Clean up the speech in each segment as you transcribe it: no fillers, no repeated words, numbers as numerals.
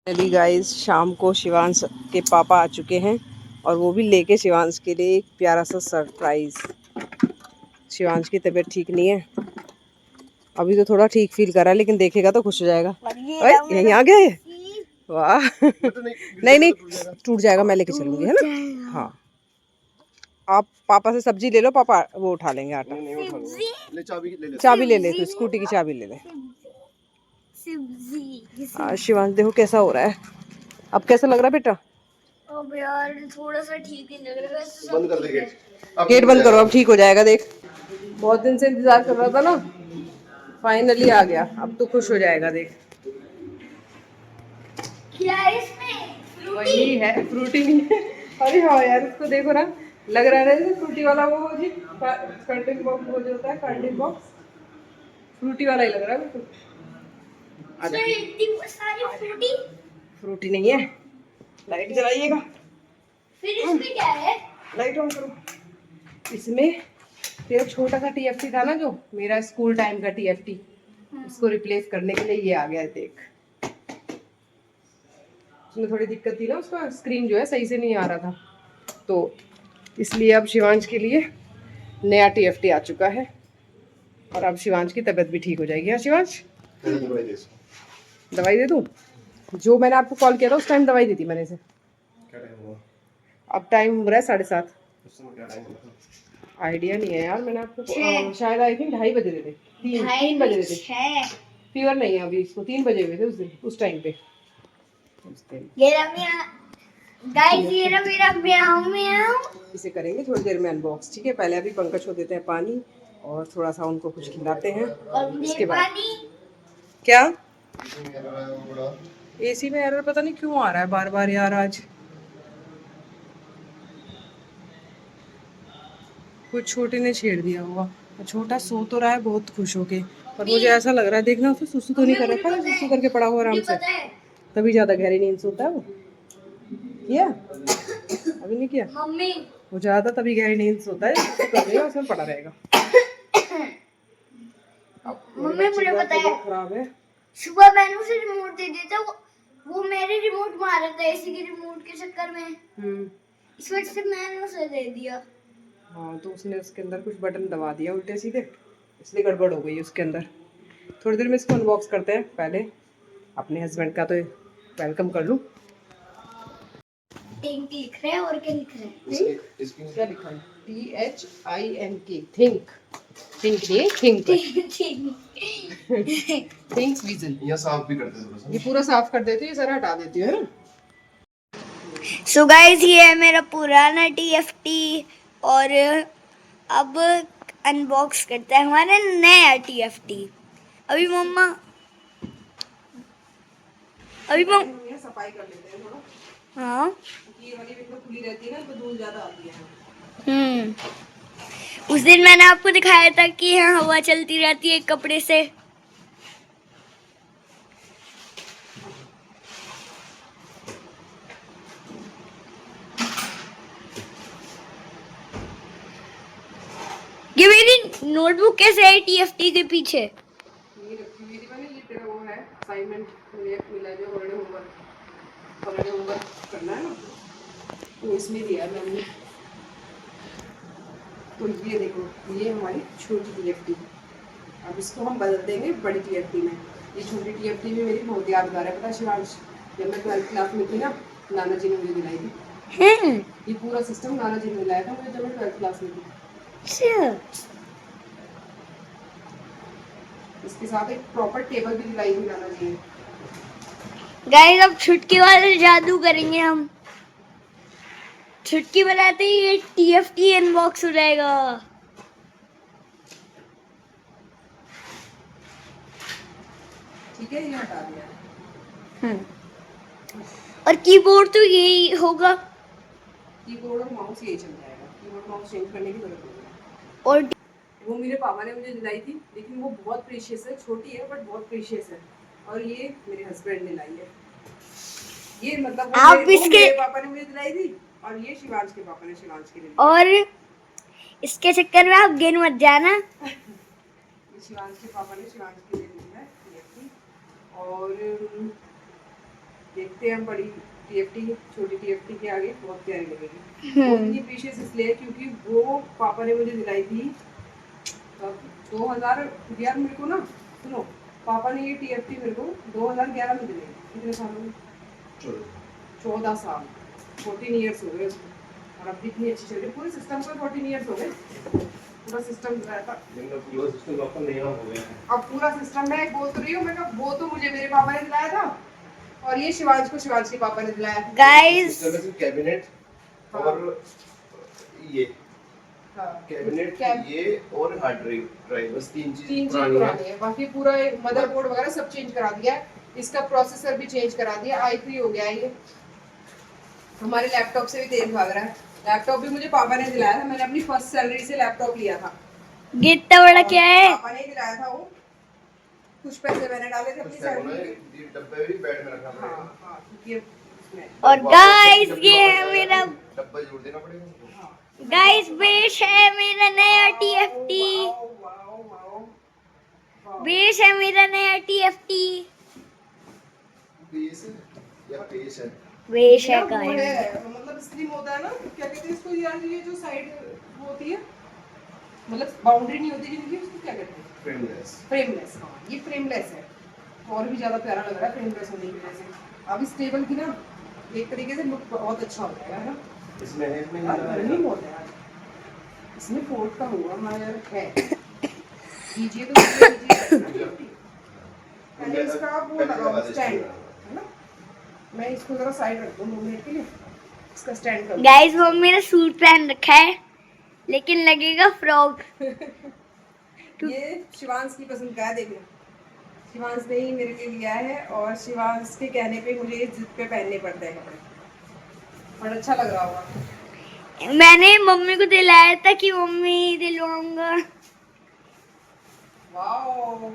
चलिए गाइस, शाम को शिवांश के पापा आ चुके हैं और वो भी लेके शिवांश के लिए एक प्यारा सा सरप्राइज। शिवांश की तबीयत ठीक नहीं है, अभी तो थोड़ा ठीक फील कर रहा है, लेकिन देखेगा तो खुश हो जाएगा। यहीं आ गए, वाह। नहीं नहीं, टूट जाएगा, मैं लेके चलूंगी, है ना। हाँ, आप पापा से सब्जी ले लो, पापा वो उठा लेंगे आटा। चाबी ले ले, तू स्कूटी की चाबी ले ले। शिवांश देखो कैसा हो रहा है, अब कैसा लग रहा है बेटा? अब यार थोड़ा सा ठीक ही लग रहा है। बंद कर दे गेट। गेट बंद करो, अब ठीक हो जाएगा। देख, बहुत दिन से इंतजार कर रहा था ना, फाइनली आ गया, अब तो खुश हो जाएगा। देख क्या है इसमें? वही है, फ्रूटी नहीं है। अरे हाँ यार, इसको देखो ना, लग रहा है जैसे फ्रूटी वाला वो हो जी, कर्टन बॉक्स वो जो होता है, कर्टन बॉक्स फ्रूटी वाला ही लग रहा है बिल्कुल। इतनी सारी फ्रूटी फ्रूटी नहीं है। लाइट जलाइएगा, फिर इसमें क्या है? लाइट ऑन करो। इसमें तेरा छोटा सा टीएफटी था ना, जो मेरा स्कूल टाइम का टीएफटी, उसको रिप्लेस करने के लिए ये आ गया है। देख, उसमें थोड़ी दिक्कत थी ना, उसका स्क्रीन जो है सही से नहीं आ रहा था, तो इसलिए अब शिवांश के लिए नया टीएफटी आ चुका है और अब शिवांश की तबीयत भी ठीक हो जाएगी। हाँ शिवांश, दवाई दे दूँ? जो मैंने आपको कॉल किया था उस टाइम दवाई दी थी मैंने से। अब टाइम हो रहा है 7:30। आइडिया नहीं है यार, मैंने आपको शायद आई थिंक 2:30 बजे दे थे, 3 बजे दे थे। फीवर नहीं है अभी इसको, 3 बजे हुए थे उस दिन, उस टाइम पे। ये गाइस, ये मेरा म्याऊं। इसे करेंगे थोड़ी देर में अनबॉक्स, ठीक है। पहले अभी पंकज को देते हैं पानी और थोड़ा सा उनको कुछ खिलाते हैं, और इसके बाद पानी क्या एसी में एरर पता नहीं क्यों आ रहा है बार बार यार। आज कुछ छोटे ने छेड़ दिया होगा। छोटा सो तो रहा है बहुत खुश होके, पर मुझे ऐसा लग रहा है, देखना उसे सुसु तो नहीं कर रखा है, सुसु करके पड़ा हुआ आराम से, तभी ज्यादा गहरी नींद सोता है वो। किया अभी नहीं किया मम्मी, वो ज्यादा तभी गहरी नींद सोता है, सुसु कर देगा उसमें पड़ा रहेगा। मम्मी मुझे पता है, खराब है। सुबह मैंने उसे रिमोट दे दिया था, वो मेरे रिमोट मार रहा था एसी के रिमोट के चक्कर में, इस वजह से मैंने उसे दे दिया। हाँ, तो उसने उसके अंदर कुछ बटन दबा दिया उल्टे सीधे, इसलिए गड़बड़ हो गई उसके अंदर। थोड़ी देर में इसको अनबॉक्स करते हैं, पहले अपने हस्बैंड का तो वेलकम कर लूँ। थिंक लिख रहे हैं, और क्या लिख रहे हैं? क्या लिखा है? THINK, think. थिंक नहीं, थिंक। Thinks vision. ये साफ भी करते थोड़ा सा, ये पूरा साफ कर देती है, जरा हटा देती है ना। सो गाइस, ये है मेरा पुराना टीएफटी और अब अनबॉक्स करते हैं हमारा नया टीएफटी। अभी मम्मा सफाई कर लेते हैं थोड़ा। हाँ, ये वाली विंडो खुली रहती है ना, तो धूल ज्यादा आती है। उस दिन मैंने आपको दिखाया था कि यहाँ हवा चलती रहती है कपड़े से। ये मेरी नोटबुक कैसे है टीएफटी के पीछे? ये रखी हुई थी मैंने, ये तेरा वो है असाइनमेंट मिला जो हॉलिडे होमवर्क करना है ना, तो इसमें दिया है मैंने। तो ये देखो, ये हमारी छोटी टीएफटी, अब इसको हम बदल देंगे बड़ी टीएफटी में। ये छोटी टीएफटी भी मेरी बहुत यादगार है, पता है शिवांश? जब मैं 12th क्लास में थी ना, नाना जी ने मुझे दिलाई थी। ये पूरा सिस्टम नाना जी ने दिलाया था मुझे, जब मैं 12th क्लास में थी। इसके साथ एक प्रॉपर टेबल भी दिलाई थी नाना जी ने। गाइस, अब छुटकी वाले जादू करेंगे हम। छुटकी बनाते ही ये टीएफटी अनबॉक्स हो जाएगा। ठीक है, ये हटा दिया। और कीबोर्ड तो यही होगा, कीबोर्ड और माउस यही चल जाएगा, कीबोर्ड माउस चेंज करने की जरूरत नहीं है। और वो मेरे पापा ने मुझे दिलाई थी, लेकिन वो बहुत प्रीशियस है, छोटी है बट बहुत प्रीशियस है, और ये मेरे हस्बैंड ने लाई है। ये मतलब वो मेरे पापा ने मुझे दिलाई थी, और ये शिवांश के पापा ने शिवांश के लिए। और इसके चक्कर में आप गिन मत जाना। शिवांश के पापा ने शिवांश के लिए दी है, और देखते हैं हम बड़ी टीएफटी छोटी टीएफटी के आगे बहुत प्यारी लगेगी। वो इतनी प्रीशियस इसलिए क्योंकि वो पापा ने मुझे दिलाई थी 2000 यार मेरे को ना, सुनो, पापा ने ये टीएफटी मेरे को 2011 में दिलाई। कितने सालों में? 14 साल, 14 ईयर्स हो गए उसको, और अब इतनी अच्छी चल रही है। पूरे सिस्टम को 14 ईयर्स हो गए, पूरा सिस्टम रहता। पूरा सिस्टम आपका नया हो गया है। अब पूरा सिस्टम मैं बोल तो रही हूँ, मैं कहा वो तो मुझे मेरे पापा ने दिलाया था, और ये शिवांश को शिवांश के पापा ने दिलाया। गाइस कैबिनेट और ये कैबिनेट, ये और हार्ड ड्राइव, बस तीन चीज पुरानी है। बाकी पूरा मदरबोर्ड वगैरह सब चेंज करा दिया है, इसका प्रोसेसर भी चेंज करा दिया, i3 हो गया है ये। हमारे लैपटॉप से भी तेज भाग रहा है। लैपटॉप भी मुझे पापा ने दिलाया था, मैंने अपनी फर्स्ट सैलरी से लैपटॉप लिया था। कितना बड़ा क्या है? पापा ने दिलाया था वो, कुछ पैसे मैंने डाले थे अपनी सैलरी में। डब्बे भी बेड में रखा पड़ेगा। हाँ, क्योंकि इसमें और गाइस ये है मेरा, डब्बा जोड़ देना पड़ेगा। गाइस बेश है मेरा नया टीएफटी, बेश है मेरा नया टीएफटी, बेस या पेश है? बेश है वो गाइस। है, मतलब स्लिम होता है ना, क्या कहते हैं इसको यार, ये जो साइड वो होती है, मतलब बाउंड्री नहीं होती जिनकी, उसको क्या कहते हैं? फ्रेमलेस। फ्रेमलेस। हाँ, ये फ्रेमलेस है, और भी ज्यादा प्यारा लग रहा है फ्रेमलेस होने की वजह से। अब इस टेबल की ना एक तरीके से लुक बहुत अच्छा हो जाएगा, है ना? इसमें है, इसमें यार गर्मी बहुत है यार, इसमें फोर्ट का हुआ हमारा यार है, कीजिए तो कीजिए। पहले इसका वो लगाओ स्टैंड, है ना? मैं इसको जरा साइड रख दूं 2 मिनट के लिए, इसका स्टैंड कर। गाइस वो मेरा सूट पहन रखा है, लेकिन लगेगा फ्रॉक। ये शिवांश की पसंद का है, देखना शिवांश ने ही मेरे लिए लिया है, और शिवांश के कहने पे मुझे जिद पे पहनने पड़ते हैं कपड़े, और अच्छा लग रहा होगा। मैंने मम्मी को दिलाया था कि मम्मी दिलवाऊंगा। वाओ,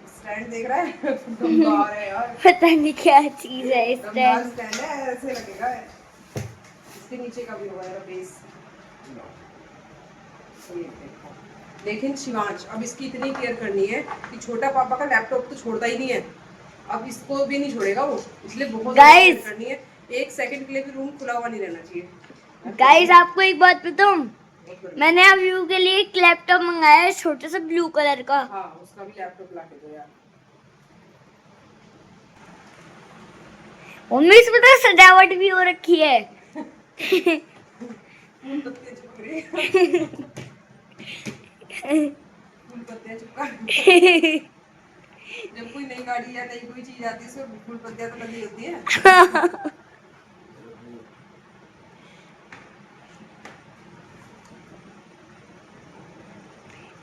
स्टैंड देख रहा है? दमदार है यार, पता नहीं क्या चीज है दमदार स्टैंड। स्टैंड है, ऐसे लगेगा। इसके नीचे का भी होगा यार बेस। ये देखो। लेकिन शिवांश, अब इसकी इतनी केयर करनी है कि छोटा पापा का लैपटॉप तो छोड़ता ही नहीं है, अब इसको भी नहीं छोड़ेगा वो, इसलिए बहुत केयर करनी है। 1 सेकंड के लिए भी रूम खुला हुआ नहीं रहना चाहिए। गाइस आपको एक बात बताऊं, मैंने अब यू के लिए एक लैपटॉप मंगाया है, छोटा सा ब्लू कलर का। हाँ, उसका भी लैपटॉप ला के दो यार। मम्मी इसमें तो सजावट भी हो रखी है। फूल पत्ते चिपक रहे हैं। फूल पत्ते चिपका। जब कोई नई गाड़ी या नई कोई चीज आती है उसमें फूल पत्तियां तो लगी होती है।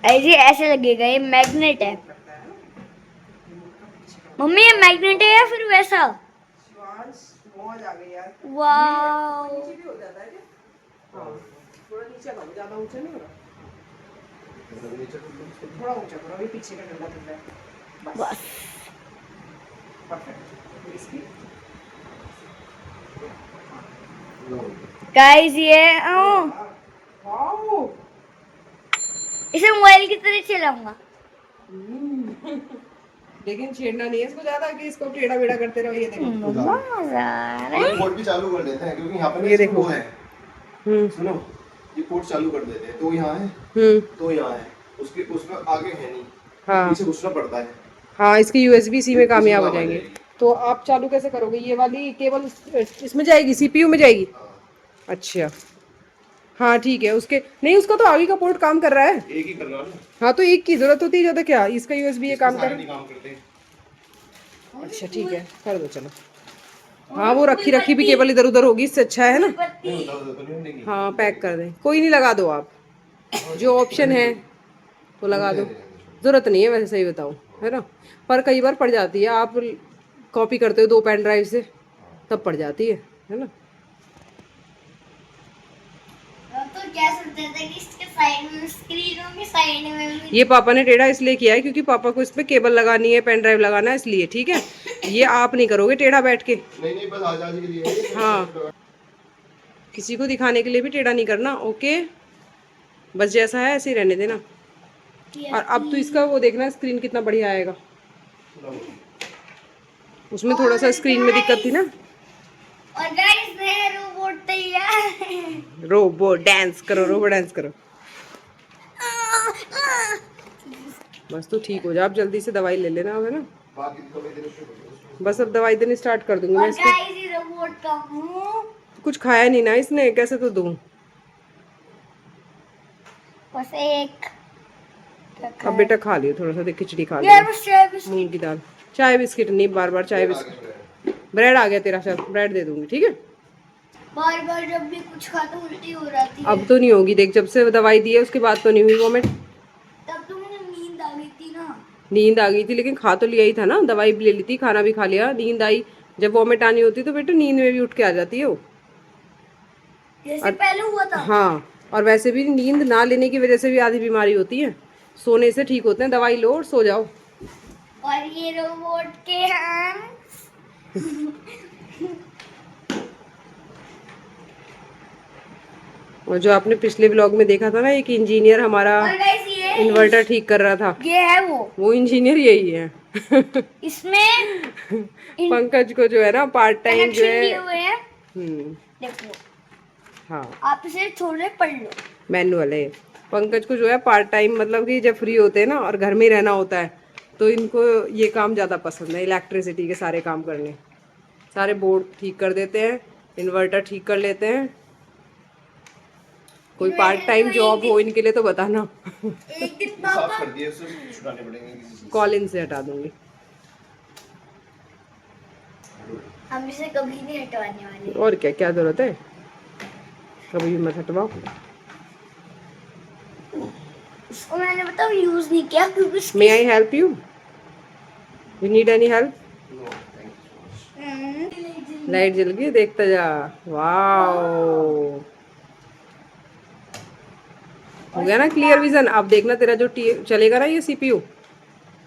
ऐसे ऐसे लगेगा, ये मैग्नेट है। मम्मी ये मैग्नेट है या फिर वैसा? शिवांश, मौज आ गई यार। वाओ। नीचे भी हो जाता है क्या? हाँ, थोड़ा नीचे करो, ज्यादा ऊंचा नहीं होगा, थोड़ा ऊंचा करो, अभी पीछे का डंडा दिख रहा है बस। परफेक्ट। इसकी गाइस ये वाओ, इसे मोबाइल की तरह चलाऊंगा। लेकिन छेड़ना नहीं है इसको ज्यादा, कि इसको टेढ़ा बेड़ा करते रहो। ये देखो, ये पोर्ट भी चालू कर देते हैं, क्योंकि यहाँ पे ये देखो है। सुनो, ये पोर्ट चालू कर देते हैं, तो यहाँ है, तो यहाँ है, उसके उसमें आगे है नहीं, हाँ पीछे घुसना पड़ता है। हाँ, इसकी USB-C में कामयाब हो जाएंगे। तो आप चालू कैसे करोगे? ये वाली केबल इसमें जाएगी, CPU में जाएगी? अच्छा, हाँ ठीक है। उसके नहीं, उसका तो आगे का पोर्ट काम कर रहा है। एक ही करना है। हाँ, तो एक की जरूरत होती है ज्यादा, क्या इसका USB ये काम कर। नहीं काम करते। अच्छा ठीक है, कर दो चलो। हाँ, वो रखी भी केबल इधर उधर होगी, इससे अच्छा है ना। हाँ, पैक कर दें, कोई नहीं, लगा दो आप, जो ऑप्शन है तो लगा दो। जरूरत नहीं है वैसे, सही बताऊँ, है ना, पर कई बार पड़ जाती है। आप कॉपी करते हो 2 पेन ड्राइव से, तब पड़ जाती है ना। तो क्या सोचते थे कि इसके साइड में, स्क्रीनों के साइड में भी। ये पापा ने टेढ़ा इसलिए किया है क्योंकि पापा को इसमें केबल लगानी है, पेन ड्राइव लगाना है, इसलिए। ठीक है, ये आप नहीं करोगे टेढ़ा बैठ के। नहीं, बस आजादी के लिए। हाँ, किसी को दिखाने के लिए भी टेढ़ा नहीं करना। ओके, बस जैसा है ऐसे ही रहने देना। और अब तो इसका वो देखना, स्क्रीन कितना बढ़िया आएगा। उसमें थोड़ा सा स्क्रीन में दिक्कत थी ना। और गाइस नया रोबोट तैयार है। रोबो डांस करो, रोबो डांस करो। बस तो ठीक हो जा, आप जल्दी से दवाई ले लेना अब, है ना। बाकी तो दवाई देने शुरू कर दो। बस अब दवाई देनी स्टार्ट कर दूंगी मैं और इसको। गाइस ये रोबोट का मुंह कुछ खाया नहीं ना इसने, कैसे तो दूं। बस एक अब बेटा खा लियो थोड़ा सा, देख खिचड़ी खा यार लियो, बस चाय बिस्किट। मूंग की दाल। चाय बिस्किट नहीं, बार बार चाय बिस्किट। ब्रेड आ गया तेरा, चल ब्रेड दे दूंगी, ठीक है। बार बार जब भी कुछ खाते उल्टी हो जाती है। अब तो नहीं होगी, देख जब से दवाई दी है उसके बाद तो नहीं हुई वॉमिट। तब तो मुझे नींद आ गई थी ना। नींद आ गई थी लेकिन खा तो लिया ही था ना, दवाई भी ले ली थी, खाना भी खा लिया, नींद आई। जब वॉमिट आनी होती तो बेटा नींद में भी उठ के आ जाती है वो। जैसे पहले हुआ था। हाँ, और वैसे भी नींद ना लेने की वजह से भी आधी बीमारी होती है, सोने से ठीक होते हैं। दवाई लो और सो जाओ। और ये रोबोट के हम और जो आपने पिछले व्लॉग में देखा था ना, एक इंजीनियर हमारा और गाइस ये इन्वर्टर ठीक कर रहा था, ये है वो इंजीनियर यही है। इसमें पंकज को जो है ना पार्ट टाइम जो कनेक्शन दिए है, हुए हैं। देखो हाँ आप इसे थोड़े पढ़ लो। मैनुअल है। पंकज को जो है पार्ट टाइम, मतलब कि जब फ्री होते हैं ना और घर में ही रहना होता है तो इनको ये काम ज़्यादा पसंद है, इलेक्ट्रिसिटी के सारे काम करने। सारे बोर्ड ठीक कर देते हैं, इन्वर्टर ठीक कर लेते हैं। कोई पार्ट टाइम जॉब हो इनके लिए तो बताना। एक दिन साफ पापा कर दिए, उससे छुड़ाने पड़ेंगे किसी चीज कॉलिन से हटा दूंगी। हम इसे कभी नहीं हटवाने वाले। और क्या क्या जरूरत है, कभी भी मत हटवाओ। इसको मैंने बताओ यूज नहीं किया क्योंकि may I help you, you need any help. No thank you so much. Light जल गई, देखता जा। वाओ, हो गया ना क्लियर विजन। अब देखना तेरा जो चलेगा ना ये सीपीयू,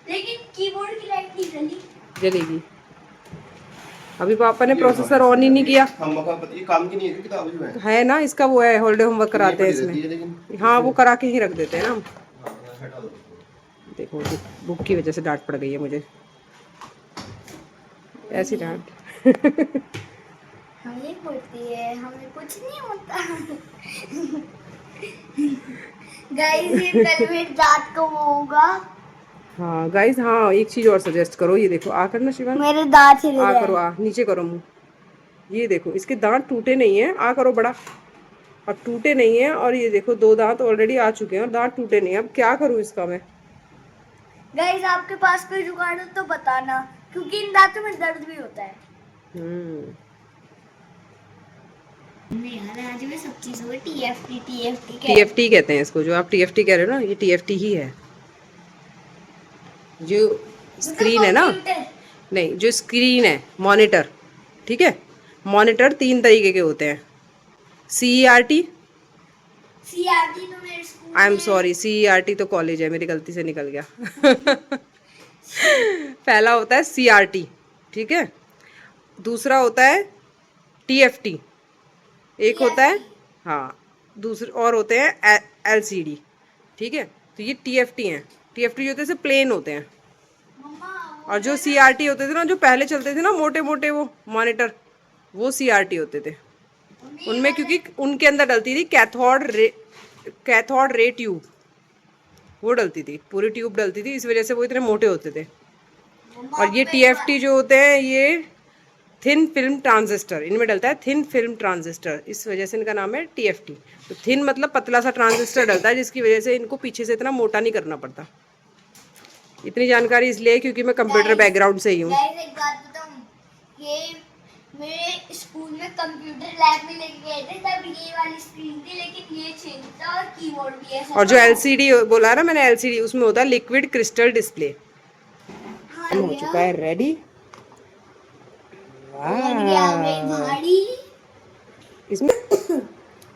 लेकिन कीबोर्ड की लाइट नहीं जली। जलेगी। अभी पापा ने प्रोसेसर ऑन ही नहीं किया हम ये काम की नहीं है किताब जो है ना, इसका वो है हॉलीडे होमवर्क कराते हैं पड़ी रहती है, इसमें। लेकिन हाँ वो करा के ही रख देते हैं ना हम। हाँ, हटा दो उसको। देखो बुक की वजह से डांट पड़ गई है मुझे, ऐसी डांट। हमें पड़ती है, हमें कुछ नहीं होता। गाइस ये कल मेरे दांत को वो होगा। हाँ गाइस, हाँ एक चीज और सजेस्ट करो, ये देखो आ करना शिवान, मेरे दांत हिल आ रहे करो, हैं। आ नीचे करो मुंह। ये देखो इसके दांत टूटे नहीं है, आ करो बड़ा, और टूटे नहीं है। और ये देखो 2 दांत ऑलरेडी आ चुके हैं और दांत टूटे नहीं है। अब क्या करूँ इसका मैं। गाइस आपके पास कोई जुगाड़ हो तो बताना क्योंकि इन दांतों में दर्द भी होता है। यार आज मैं सब चीजों में टीएफटी कहते हैं इसको, जो आप टीएफटी कह रहे हो ना, ये टीएफटी ही है। जो स्क्रीन है ना, नहीं जो स्क्रीन है मॉनिटर, ठीक है। मॉनिटर 3 तरीके के होते हैं, CERT, सीआरटी तो मेरे स्कूल आई एम में सॉरी, CERT तो कॉलेज है, मेरी गलती से निकल गया। पहला होता है CRT, ठीक है। दूसरा होता है TFT, एक होता है, हाँ दूसरे और होते हैं LCD, ठीक है। तो ये TFT हैं। TFT जो होते हैं प्लेन होते हैं, और जो CRT होते थे ना, जो पहले चलते थे ना मोटे मोटे वो मॉनिटर, वो CRT होते थे। उनमें क्योंकि उनके अंदर डलती थी कैथोड रे ट्यूब, वो डलती थी, पूरी ट्यूब डलती थी, इस वजह से वो इतने मोटे होते थे। और ये TFT जो होते हैं ये थिन फिल्म ट्रांजिस्टर, इनमें डलता है थिन फिल्म ट्रांजिस्टर, इस वजह से इनका नाम है TFT। तो थिन मतलब पतला सा ट्रांजिस्टर डलता है, जिसकी वजह से इनको पीछे से इतना मोटा नहीं करना पड़ता। इतनी जानकारी इसलिए क्योंकि मैं कंप्यूटर बैकग्राउंड से ही हूँ। गाइस एक बात बताऊं, ये मेरे स्कूल में कंप्यूटर लैब में लेके गए थे, तब ये वाली स्क्रीन थी लेकिन ये चेंज था और कीबोर्ड भी ऐसा। और जो LCD बोला ना मैंने, LCD उसमें होता है लिक्विड क्रिस्टल डिस्प्ले। हो चुका है रेडी। भारी इसमें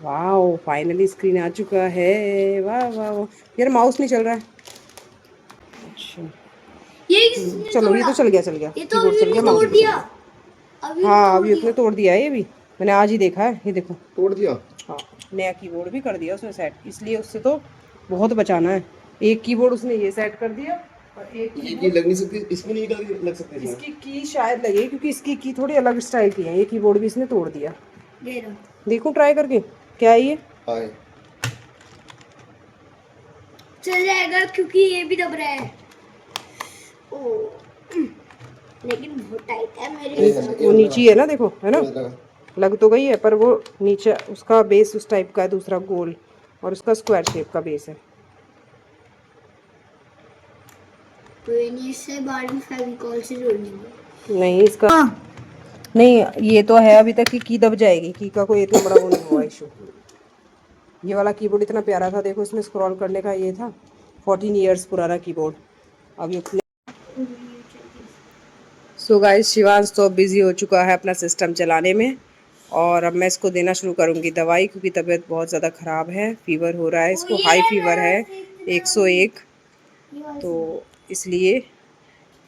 वाह, फाइनली स्क्रीन आ चुका है। वाह वाह वाह, यार माउस नहीं चल रहा है। अच्छा ये चलो, ये तो चल गया ये तो कीबोर्ड चल गया, माउस तोड़ भी चल दिया। गया। हाँ अभी उसने तोड़ दिया है, ये भी मैंने आज ही देखा है, ये देखो तोड़ दिया। हाँ नया कीबोर्ड भी कर दिया उसने सेट, इसलिए उससे तो बहुत बचाना है। एक कीबोर्ड उसने ये सेट कर दिया और एक ये की लग नहीं सकती, इसमें नहीं लग सकती इसमें। इसकी की शायद लगे, क्योंकि इसकी की थोड़ी अलग स्टाइल की है। ये कीबोर्ड भी इसने तोड़ दिया। ये रहा। देखूं ट्राई करके क्या है ये। हाय चल जाएगा क्योंकि ये भी दब रहा है। ओ लेकिन बहुत टाइट है मेरे हिसाब वो नीचे ही है ना, देखो है ना, लगा। लग तो गई है पर वो नीचे उसका बेस उस टाइप का है, दूसरा गोल, और उसका स्क्वायर शेप का बेस है। तो ये इससे बाद में फेविकॉल से जोड़ देंगे। नहीं इसका नहीं, ये तो है अभी तक की दब जाएगी। की का कोई इतना बड़ा वो नहीं हुआ इशू। ये वाला कीबोर्ड इतना प्यारा था, देखो इसमें स्क्रॉल करने का ये था। 14 इयर्स पुराना कीबोर्ड। अब ये सो गाइस, शिवांश तो बिजी हो चुका है अपना सिस्टम चलाने में, और अब मैं इसको देना शुरू करूंगी दवाई, क्योंकि तबीयत बहुत ज़्यादा ख़राब है। फीवर हो रहा है इसको, हाई फीवर है 101। तो इसलिए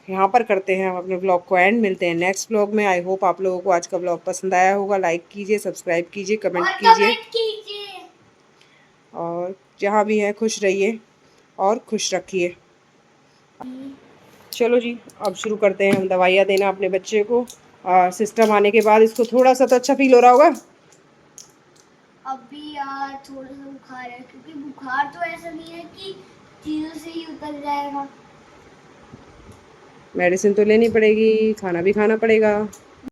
यहाँ पर करते हैं हम अपने ब्लॉग को एंड। मिलते हैं नेक्स्ट ब्लॉग में। आई होप आप लोगों को आज का ब्लॉग पसंद आया होगा। लाइक कीजिए, सब्सक्राइब कीजिए, कमेंट कीजिए, और जहाँ भी हैं खुश रहिए और खुश रखिए। चलो जी, अब शुरू करते हैं हम दवाइयाँ देना अपने बच्चे को। सिस्टम आने के बाद इसको थोड़ा सा तो अच्छा फील हो रहा होगा। अभी यार थोड़ा सा बुखार है, क्योंकि बुखार तो ऐसा नहीं है कि चीजों से ही उतर जाएगा। मेडिसिन तो लेनी पड़ेगी, खाना भी खाना पड़ेगा।